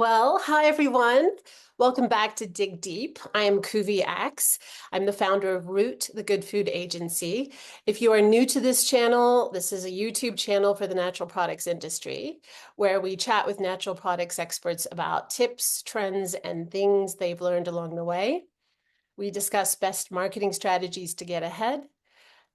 Well, hi everyone. Welcome back to Dig Deep. I am Kuvi Axe. I'm the founder of Root, the Good Food Agency. If you are new to this channel, this is a YouTube channel for the natural products industry, where we chat with natural products experts about tips, trends, and things they've learned along the way. We discuss best marketing strategies to get ahead.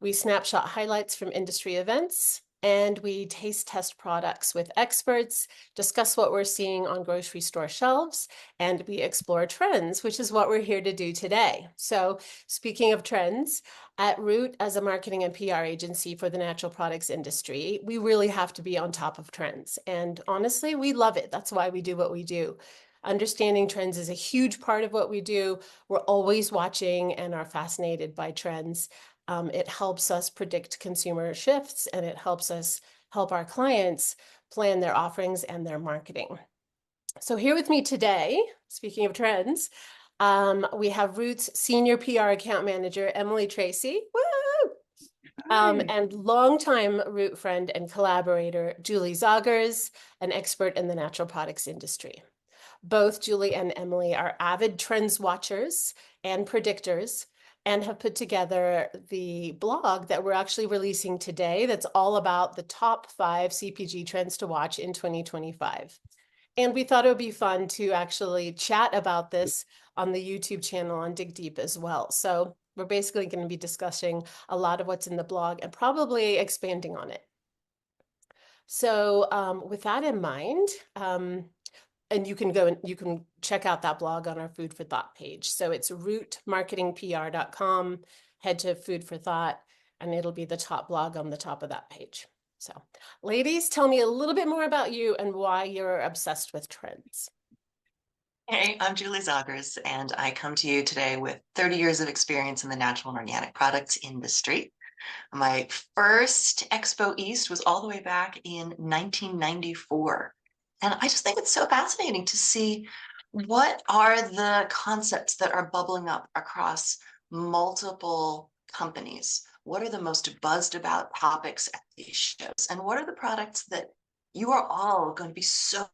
We snapshot highlights from industry events, and we taste test products with experts, discuss what we're seeing on grocery store shelves, and we explore trends, which is what we're here to do today. So speaking of trends, at Root, as a marketing and PR agency for the natural products industry, we really have to be on top of trends. And honestly, we love it. That's why we do what we do. Understanding trends is a huge part of what we do. We're always watching and are fascinated by trends. It helps us predict consumer shifts, and it helps us help our clients plan their offerings and their marketing. So here with me today, speaking of trends, we have Root's Senior PR Account Manager, Emily Tracy. Woo! And longtime Root friend and collaborator, Julie Zagers, an expert in the natural products industry. Both Julie and Emily are avid trends watchers and predictors, and have put together the blog that we're actually releasing today that's all about the top 5 CPG trends to watch in 2025. And we thought it would be fun to actually chat about this on the YouTube channel on Dig Deep as well. So we're basically going to be discussing a lot of what's in the blog and probably expanding on it. So with that in mind, and you can go and you can check out that blog on our Food for Thought page. So it's rootmarketingpr.com, head to Food for Thought, and it'll be the top blog on the top of that page. So ladies, tell me a little bit more about you and why you're obsessed with trends. Hey, I'm Julie Zagers, and I come to you today with 30 years of experience in the natural and organic products industry. My first Expo East was all the way back in 1994. And I just think it's so fascinating to see what are the concepts that are bubbling up across multiple companies. What are the most buzzed about topics at these shows? And what are the products that you are all going to be so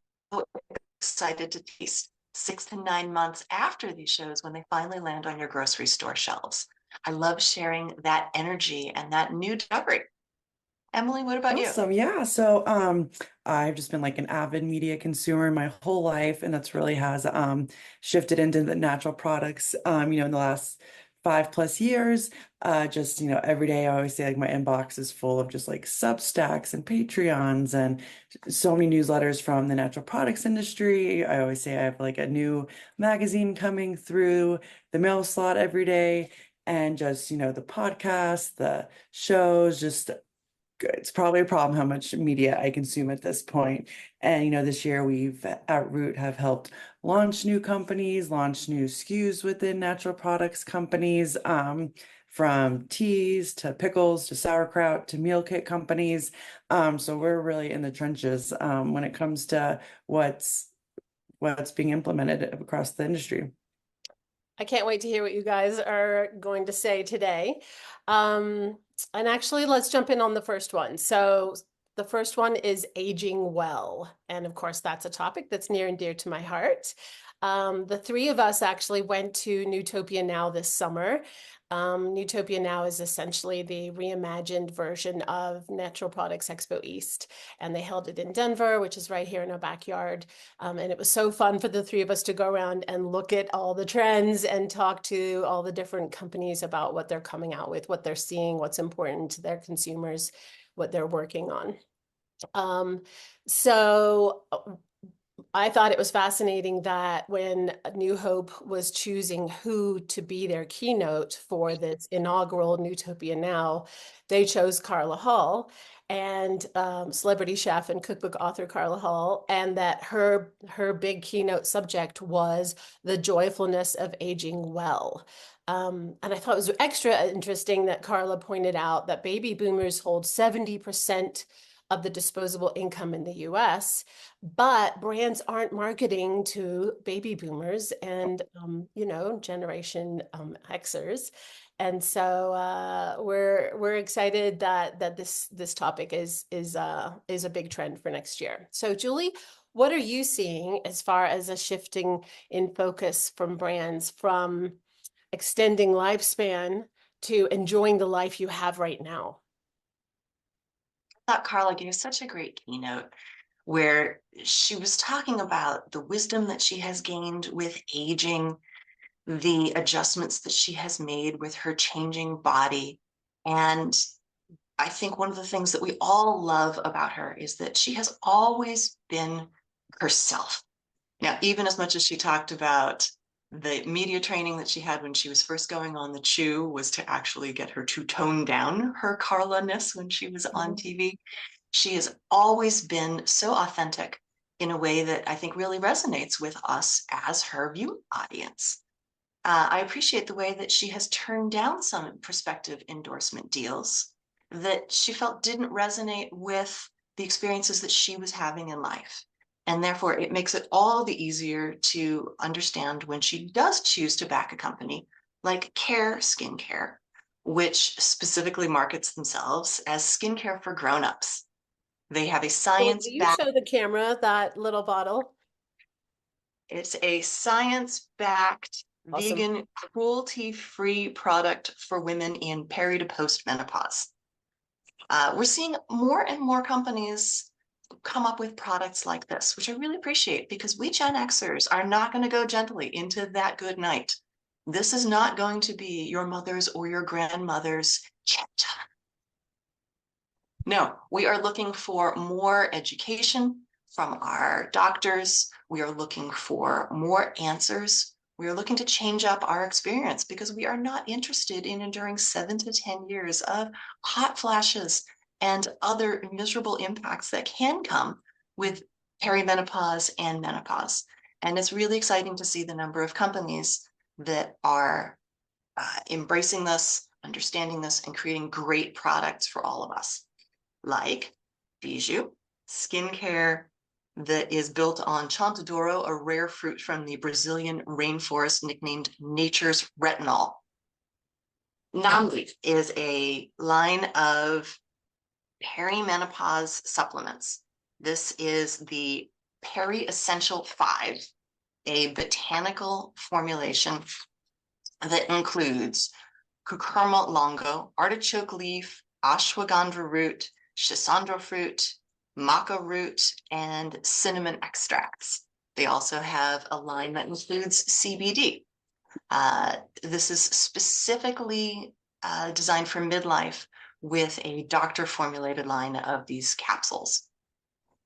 excited to taste 6 to 9 months after these shows when they finally land on your grocery store shelves? I love sharing that energy and that new discovery. Emily, what about you? Awesome. Yeah. I've just been like an avid media consumer my whole life, and that's really has shifted into the natural products in the last 5+ years. Every day I always say like my inbox is full of just like Substacks and Patreons and so many newsletters from the natural products industry. I always say I have like a new magazine coming through the mail slot every day. And just, the podcast, the shows, just it's probably a problem how much media I consume at this point. And this year we've at Root have helped launch new companies, launch new SKUs within natural products companies, from teas to pickles to sauerkraut to meal kit companies. So we're really in the trenches when it comes to what's being implemented across the industry. I can't wait to hear what you guys are going to say today. And actually, let's jump in on the first one. So the first one is aging well. And of course, that's a topic that's near and dear to my heart. The three of us actually went to Newtopia Now this summer. Newtopia Now is essentially the reimagined version of Natural Products Expo East, and they held it in Denver, which is right here in our backyard. And it was so fun for the three of us to go around and look at all the trends and talk to all the different companies about what they're coming out with, what they're seeing, what's important to their consumers, what they're working on. So I thought it was fascinating that when New Hope was choosing who to be their keynote for this inaugural Newtopia Now, they chose Carla Hall and celebrity chef and cookbook author Carla Hall, and that her big keynote subject was the joyfulness of aging well. And I thought it was extra interesting that Carla pointed out that baby boomers hold 70% of the disposable income in the US, but brands aren't marketing to baby boomers and, Generation Xers. And so we're excited that this topic is a big trend for next year. So Julie, What are you seeing as far as a shifting in focus from brands from extending lifespan to enjoying the life you have right now? I thought Carla gave such a great keynote where she was talking about the wisdom that she has gained with aging, the adjustments that she has made with her changing body. And I think one of the things that we all love about her is that she has always been herself. Now, even as much as she talked about the media training that she had when she was first going on the Chew was to actually get her to tone down her Carla-ness when she was on TV, she has always been so authentic in a way that I think really resonates with us as her viewing audience. I appreciate the way that she has turned down some prospective endorsement deals that she felt didn't resonate with the experiences that she was having in life. And therefore, it makes it all the easier to understand when she does choose to back a company like Care Skincare, which specifically markets themselves as skincare for grown-ups. They have a Well, will you science-backed, show the camera that little bottle? it's a science-backed, Awesome. vegan, cruelty-free product for women in peri to postmenopause. We're seeing more and more companies come up with products like this, which I really appreciate because we Gen Xers are not going to go gently into that good night. This is not going to be your mother's or your grandmother's chat. No, we are looking for more education from our doctors. We are looking for more answers. We are looking to change up our experience because we are not interested in enduring 7 to 10 years of hot flashes and other miserable impacts that can come with perimenopause and menopause. And it's really exciting to see the number of companies that are embracing this, understanding this, and creating great products for all of us like Bijou, skincare that is built on Chontaduro, a rare fruit from the Brazilian rainforest nicknamed nature's retinol. Namli is a line of perimenopause supplements. This is the Peri Essential 5, a botanical formulation that includes cucurma longo, artichoke leaf, ashwagandha root, schisandra fruit, maca root, and cinnamon extracts. They also have a line that includes CBD. This is specifically designed for midlife with a doctor formulated line of these capsules.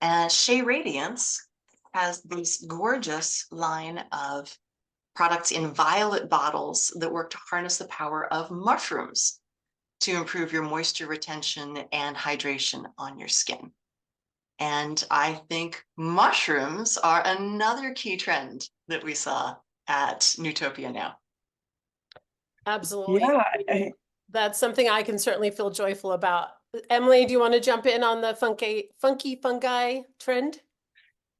And Shea Radiance has this gorgeous line of products in violet bottles that work to harness the power of mushrooms to improve your moisture retention and hydration on your skin. And I think mushrooms are another key trend that we saw at Newtopia Now. Absolutely. Yeah, That's something I can certainly feel joyful about. Emily, do you want to jump in on the funky fungi trend?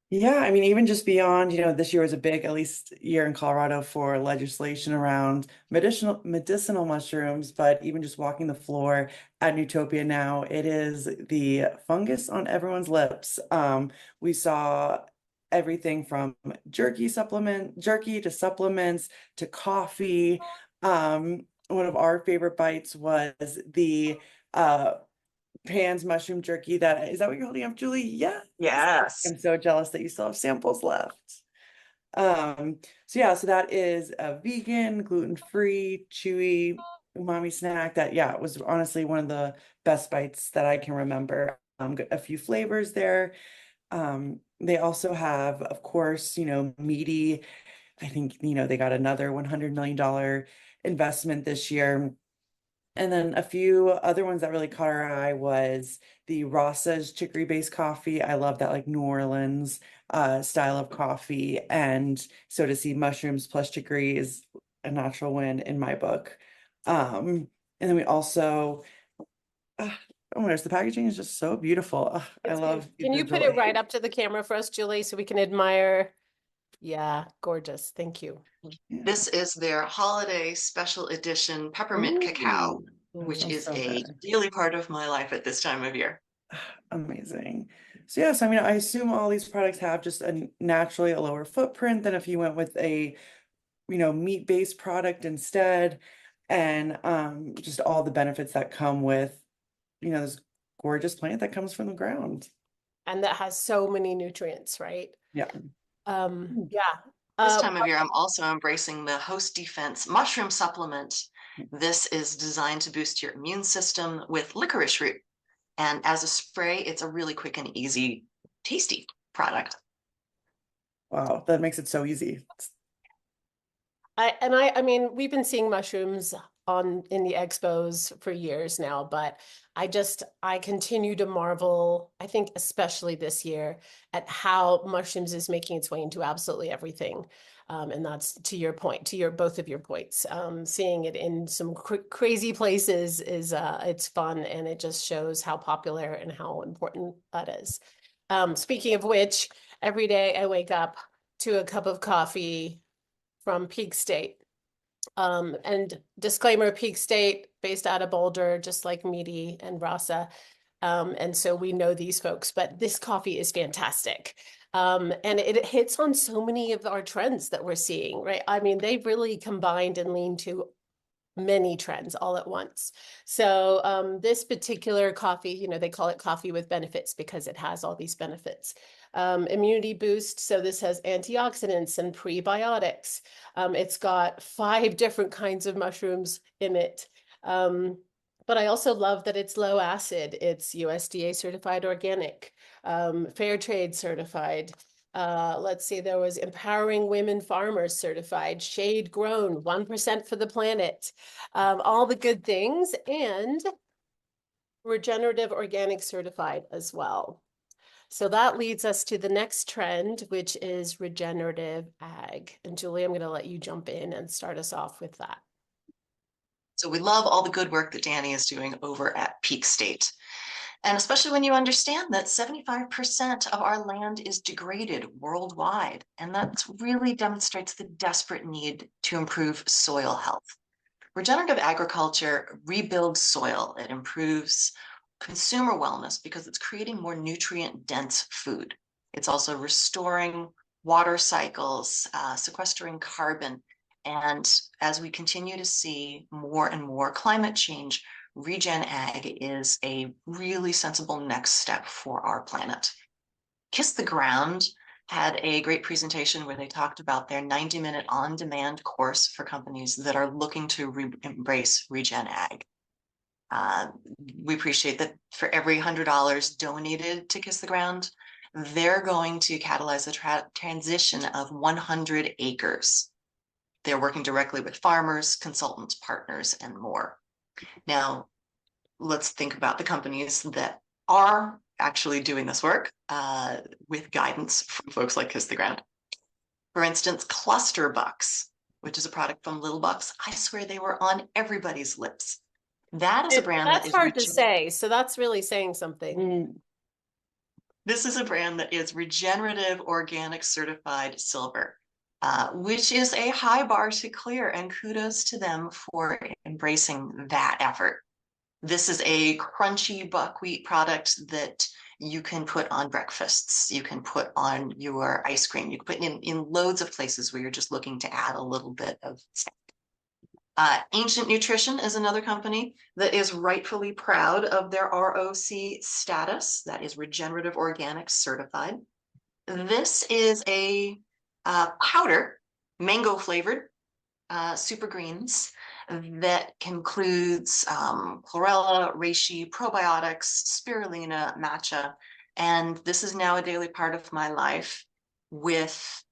yeah, I mean, even just beyond, this year was a big, at least year in Colorado for legislation around medicinal mushrooms, but even just walking the floor at Newtopia Now, it is the fungus on everyone's lips. We saw everything from jerky to supplements to coffee. One of our favorite bites was the Pan's mushroom jerky. Is that what you're holding up, Julie? Yes. Yes. I'm so jealous that you still have samples left. So yeah, so that is a vegan, gluten-free, chewy, umami snack that, yeah, it was honestly one of the best bites that I can remember. A few flavors there. They also have, of course, meaty. I think, they got another $100 million investment this year. And then a few other ones that really caught our eye was the Rosa's chicory-based coffee. I love that like New Orleans style of coffee. And so to see mushrooms plus chicory is a natural win in my book. And then we also, oh my gosh, the packaging is just so beautiful. I It's love beautiful. Can the you put it joy. right up to the camera for us, Julie, so we can admire? Yeah, gorgeous. Thank you. Yeah. This is their holiday special edition peppermint cacao, Ooh, which sounds is so a good. daily part of my life at this time of year. Amazing. So yes, I mean, I assume all these products have just naturally a lower footprint than if you went with a, meat-based product instead, and just all the benefits that come with, this gorgeous plant that comes from the ground. And that has so many nutrients, right? Yeah. Yeah. This time of year, I'm also embracing the Host Defense mushroom supplement. This is designed to boost your immune system with licorice root. And as a spray, it's a really quick and easy, tasty product. Wow, that makes it so easy. I mean, we've been seeing mushrooms in the expos for years now, but I continue to marvel, I think especially this year, at how mushrooms is making its way into absolutely everything. And that's to your point, both of your points. Seeing it in some crazy places is it's fun, and it just shows how popular and how important that is. Speaking of which, every day I wake up to a cup of coffee from Peak State. And disclaimer, Peak State, based out of Boulder, just like Meaty and Rasa. And so we know these folks, but this coffee is fantastic. And it hits on so many of our trends that we're seeing, right? I mean, they've really combined and leaned to many trends all at once. So this particular coffee, they call it coffee with benefits because it has all these benefits. Immunity boost. So this has antioxidants and prebiotics. It's got 5 different kinds of mushrooms in it. But I also love that it's low acid. It's USDA certified organic, fair trade certified. Let's see, there was Empowering Women Farmers certified, shade grown, 1% for the planet, all the good things, and regenerative organic certified as well. So that leads us to the next trend, which is regenerative ag. And Julie, I'm going to let you jump in and start us off with that. So we love all the good work that Danny is doing over at Peak State. And especially when you understand that 75% of our land is degraded worldwide. And that really demonstrates the desperate need to improve soil health. Regenerative agriculture rebuilds soil. It improves consumer wellness because it's creating more nutrient-dense food. It's also restoring water cycles, sequestering carbon. And as we continue to see more and more climate change, Regen Ag is a really sensible next step for our planet. Kiss the Ground had a great presentation where they talked about their 90-minute on-demand course for companies that are looking to embrace Regen Ag. We appreciate that for every $100 donated to Kiss the Ground, they're going to catalyze the transition of 100 acres. They're working directly with farmers, consultants, partners, and more. Now, let's think about the companies that are actually doing this work with guidance from folks like Kiss the Ground. For instance, Cluster Bucks, which is a product from Little Bucks. I swear they were on everybody's lips. That is a brand that's hard to say, so that's really saying something. This is a brand that is regenerative organic certified silver, which is a high bar to clear, and kudos to them for embracing that effort. This is a crunchy buckwheat product that you can put on breakfasts. You can put on your ice cream. You can put it in loads of places where you're just looking to add a little bit of snack. Ancient Nutrition is another company that is rightfully proud of their ROC status, that is regenerative organic certified. This is a powder, mango flavored, super greens that includes chlorella, reishi, probiotics, spirulina, matcha. And this is now a daily part of my life with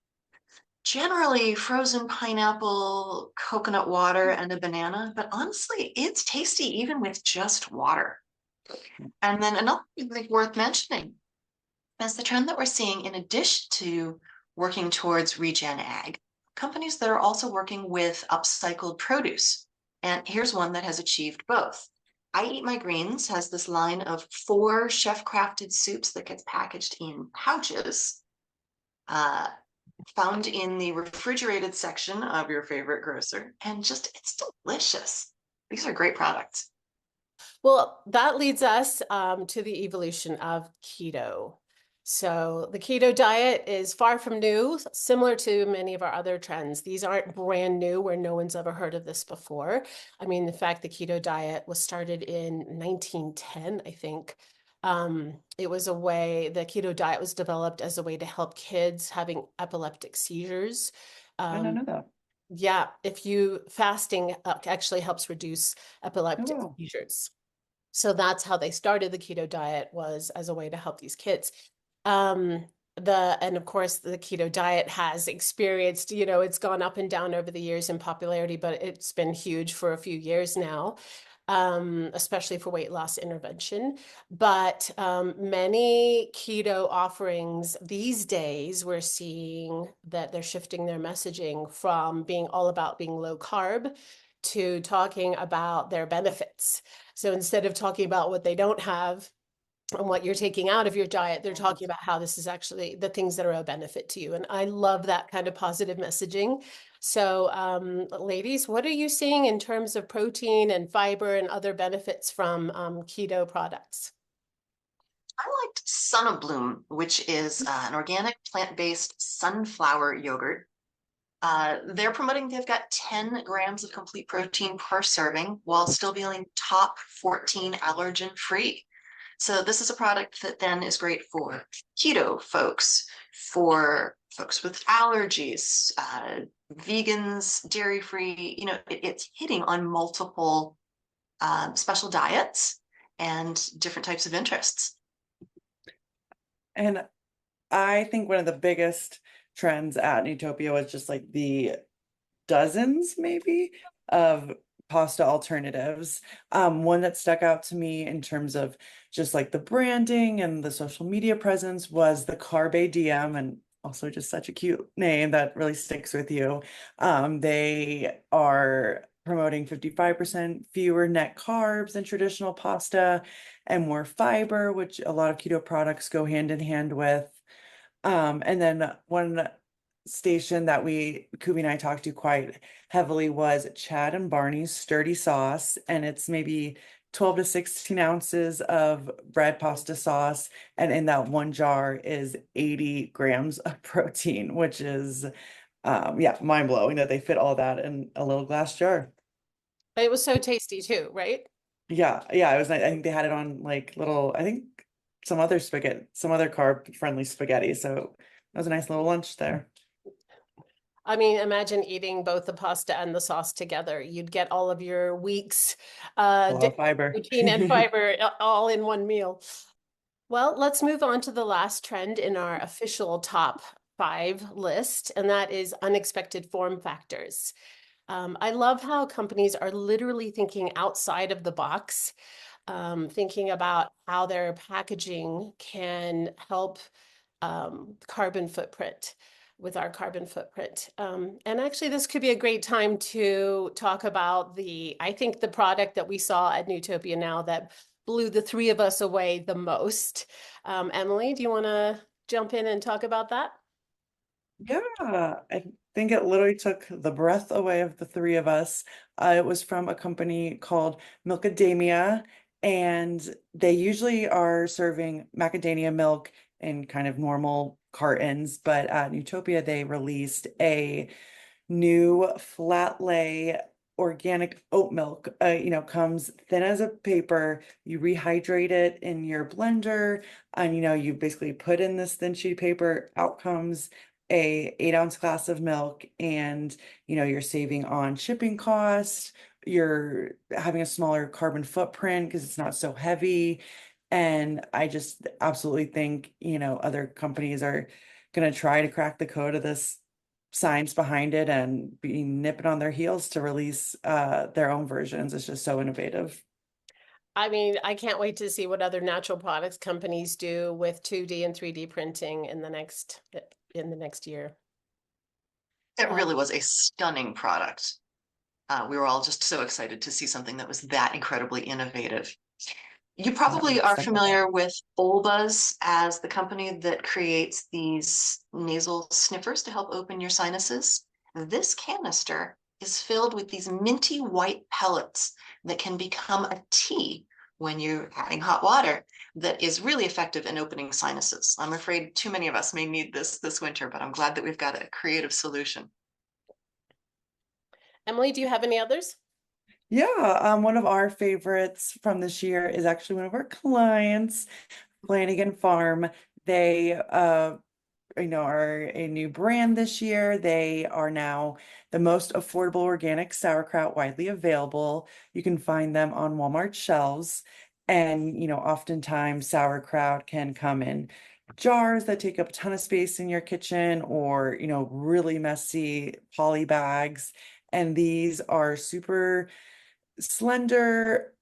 generally frozen pineapple, coconut water, and a banana. But honestly, it's tasty even with just water. And then another thing worth mentioning is the trend that we're seeing in addition to working towards Regen Ag, companies that are also working with upcycled produce. And here's one that has achieved both. I Eat My Greens has this line of 4 chef-crafted soups that gets packaged in pouches, found in the refrigerated section of your favorite grocer, and just, it's delicious. These are great products. Well, that leads us to the evolution of keto. So the keto diet is far from new, similar to many of our other trends. These aren't brand new where no one's ever heard of this before. I mean, in fact, the keto diet was started in 1910, I think. It was a way, the keto diet was developed as a way to help kids having epileptic seizures. I don't Um, know that. yeah, if you fasting actually helps reduce Oh, epileptic wow. seizures. So that's how they started the keto diet, was as a way to help these kids. Um, and of course the keto diet has experienced, it's gone up and down over the years in popularity, but it's been huge for a few years now, especially for weight loss intervention. But many keto offerings these days, we're seeing that they're shifting their messaging from being all about being low carb to talking about their benefits. So instead of talking about what they don't have and what you're taking out of your diet, they're talking about how this is actually the things that are a benefit to you. And I love that kind of positive messaging. So, ladies, what are you seeing in terms of protein and fiber and other benefits from keto products? I liked Sun Bloom, which is an organic plant-based sunflower yogurt. They're promoting they've got 10 grams of complete protein per serving while still being top 14 allergen free. So this is a product that then is great for keto folks, for folks with allergies, vegans, dairy free. It's hitting on multiple special diets and different types of interests. And I think one of the biggest trends at Newtopia was just like the dozens maybe of pasta alternatives. One that stuck out to me in terms of just like the branding and the social media presence was the Carb DM, and also just such a cute name that really sticks with you. They are promoting 55% fewer net carbs than traditional pasta and more fiber, which a lot of keto products go hand in hand with. And then one station that Kubi and I talked to quite heavily was Chad and Barney's Sturdy Sauce. And it's maybe 12 to 16 ounces of bread pasta sauce. And in that one jar is 80 grams of protein, which is, yeah, mind blowing that they fit all that in a little glass jar. It was so tasty too, right? Yeah, it was nice. I think they had it on like little, I think some other spaghetti, some other carb friendly spaghetti. So it was a nice little lunch there. I mean, imagine eating both the pasta and the sauce together. You'd get all of your week's A lot of fiber. protein and fiber all in one meal. Well, let's move on to the last trend in our official top 5 list, and that is unexpected form factors. I love how companies are literally thinking outside of the box, thinking about how their packaging can help carbon footprint with our carbon footprint. And actually, this could be a great time to talk about I think the product that we saw at Newtopia Now that blew the 3 of us away the most. Emily, do you want to jump in and talk about that? Yeah, I think it literally took the breath away of the 3 of us. It was from a company called Milkademia, and they usually are serving macadamia milk in kind of normal cartons, but at Newtopia, they released a new flat lay organic oat milk. Comes thin as a paper. You rehydrate it in your blender, and you basically put in this thin sheet of paper. Out comes a 8-ounce glass of milk, and you're saving on shipping costs. You're having a smaller carbon footprint because it's not so heavy. And I just absolutely think, other companies are going to try to crack the code of this science behind it and be nipping on their heels to release their own versions. It's just so innovative. I mean, I can't wait to see what other natural products companies do with 2D and 3D printing in the next year. It Uh, really was a stunning product. We were all just so excited to see something that was that incredibly innovative. You Yeah, I'm probably are excited. familiar with Olbas as the company that creates these nasal sniffers to help open your sinuses. This canister is filled with these minty white pellets that can become a tea when you're adding hot water that is really effective in opening sinuses. I'm afraid too many of us may need this winter, but I'm glad that we've got a creative solution. Emily, do you have any others? Yeah, one of our favorites from this year is actually one of our clients, Flanagan Farm. They are a new brand this year. They are now the most affordable organic sauerkraut widely available. You can find them on Walmart shelves. And, oftentimes sauerkraut can come in jars that take up a ton of space in your kitchen or, really messy poly bags. And these are super slender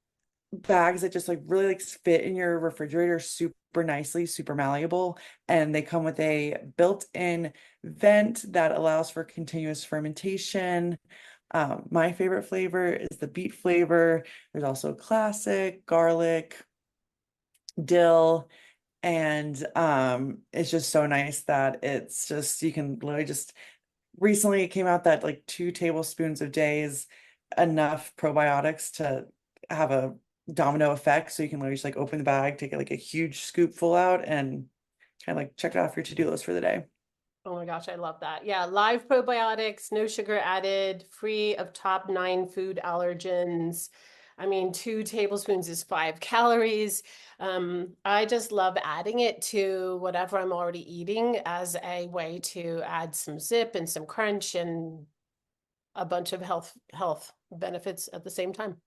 bags that just like really like fit in your refrigerator super nicely, super malleable, and they come with a built-in vent that allows for continuous fermentation. My favorite flavor is the beet flavor. There's also classic, garlic, dill, and it's just so nice that it's just you can literally just recently it came out that like 2 tablespoons of day is enough probiotics to have a domino effect. So you can literally just like open the bag, take like a huge scoop full out, and kind of like check it off your to-do list for the day. Oh my gosh, I love that. Yeah, live probiotics, no sugar added, free of top 9 food allergens. I mean, 2 tablespoons is 5 calories. I just love adding it to whatever I'm already eating as a way to add some zip and some crunch and a bunch of health benefits at the same time.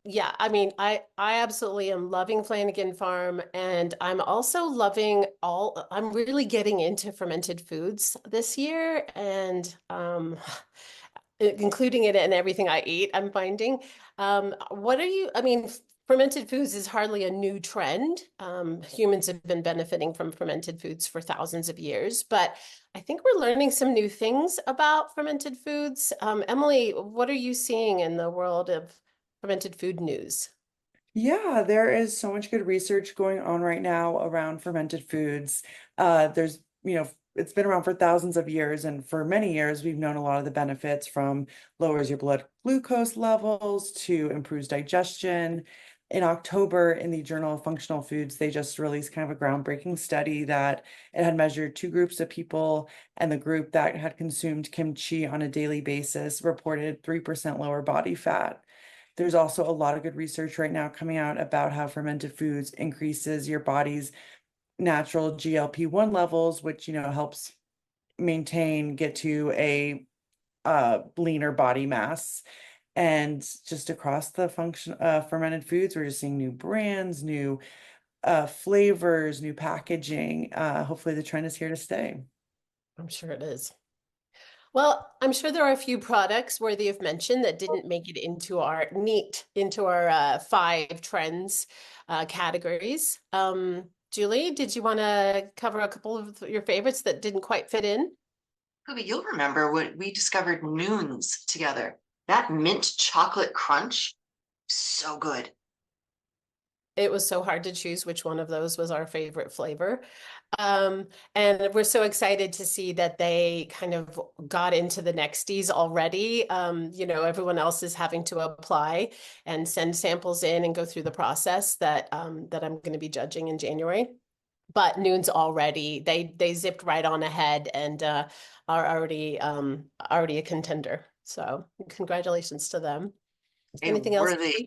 Yeah, I mean, I absolutely am loving Flanagan Farm, and I'm also loving I'm really getting into fermented foods this year, and including it in everything I eat, I'm finding. I mean, fermented foods is hardly a new trend. Humans have been benefiting from fermented foods for thousands of years, but I think we're learning some new things about fermented foods. Emily, what are you seeing in the world of fermented food news? Yeah, there is so much good research going on right now around fermented foods. There's, it's been around for thousands of years, and for many years, we've known a lot of the benefits from lowers your blood glucose levels to improves digestion. In October, in the Journal of Functional Foods, they just released kind of a groundbreaking study that it had measured 2 groups of people, and the group that had consumed kimchi on a daily basis reported 3% lower body fat. There's also a lot of good research right now coming out about how fermented foods increases your body's natural GLP-1 levels, which, helps get to a leaner body mass. And just across the function fermented foods, we're just seeing new brands, new flavors, new packaging. Hopefully the trend is here to stay. I'm sure it is. Well, I'm sure there are a few products worthy of mention that didn't make it into our 5 trends categories. Julie, did you want to cover a couple of your favorites that didn't quite fit in? Kobe, you'll remember when we discovered Noons together. That mint chocolate crunch, so good. It was so hard to choose which one of those was our favorite flavor. And we're so excited to see that they kind of got into the nexties already. Everyone else is having to apply and send samples in and go through the process that I'm going to be judging in January. But Noon's they zipped right on ahead and are already a contender. So congratulations to them. A Anything else? worthy.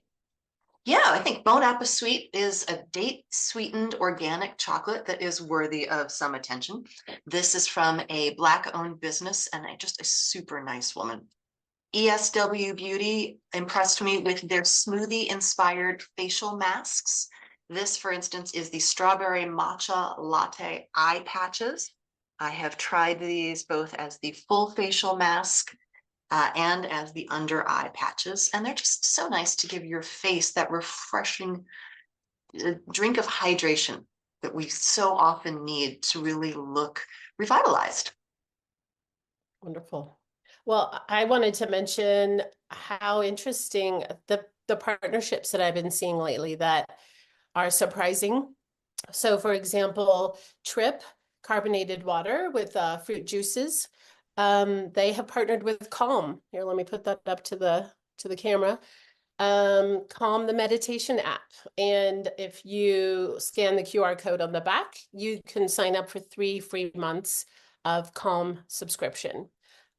Yeah, I think Bon Apple Sweet is a date sweetened organic chocolate that is worthy of some attention. This is from a Black owned business and just a super nice woman. ESW Beauty impressed me with their smoothie inspired facial masks. This, for instance, is the strawberry matcha latte eye patches. I have tried these both as the full facial mask and as the under eye patches. And they're just so nice to give your face that refreshing drink of hydration that we so often need to really look revitalized. Wonderful. Well, I wanted to mention how interesting the partnerships that I've been seeing lately that are surprising. So, for example, Trip carbonated water with fruit juices. They have partnered with Calm. Here, let me put that up to the camera. Calm, the meditation app. And if you scan the QR code on the back, you can sign up for 3 free months of Calm subscription.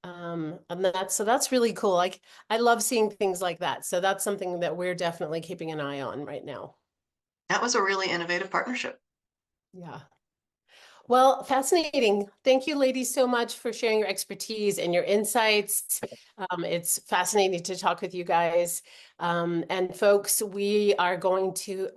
And that's really cool. Like, I love seeing things like that. So that's something that we're definitely keeping an eye on right now. That was a really innovative partnership. Yeah. Well, fascinating. Thank you, ladies, so much for sharing your expertise and your insights. It's fascinating to talk with you guys. And folks, we are going to,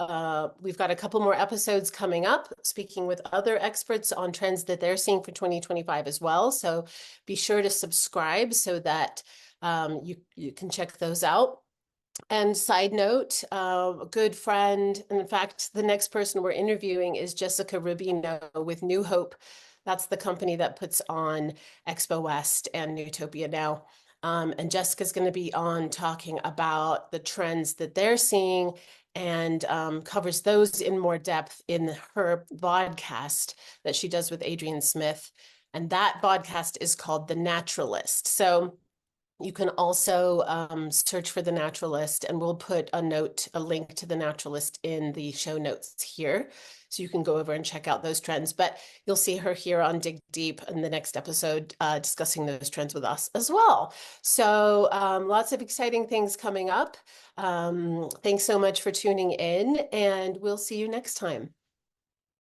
we've got a couple more episodes coming up, speaking with other experts on trends that they're seeing for 2025 as well. So be sure to subscribe so that you can check those out. And side note, a good friend, and in fact, the next person we're interviewing is Jessica Rubino with New Hope. That's the company that puts on Expo West and Newtopia Now. And Jessica's going to be on talking about the trends that they're seeing and covers those in more depth in her vodcast that she does with Adrian Smith. And that vodcast is called The Naturalist. So you can also search for The Naturalist, and we'll put a link to The Naturalist in the show notes here. So you can go over and check out those trends. But you'll see her here on Dig Deep in the next episode, discussing those trends with us as well. So lots of exciting things coming up. Thanks so much for tuning in, and we'll see you next time.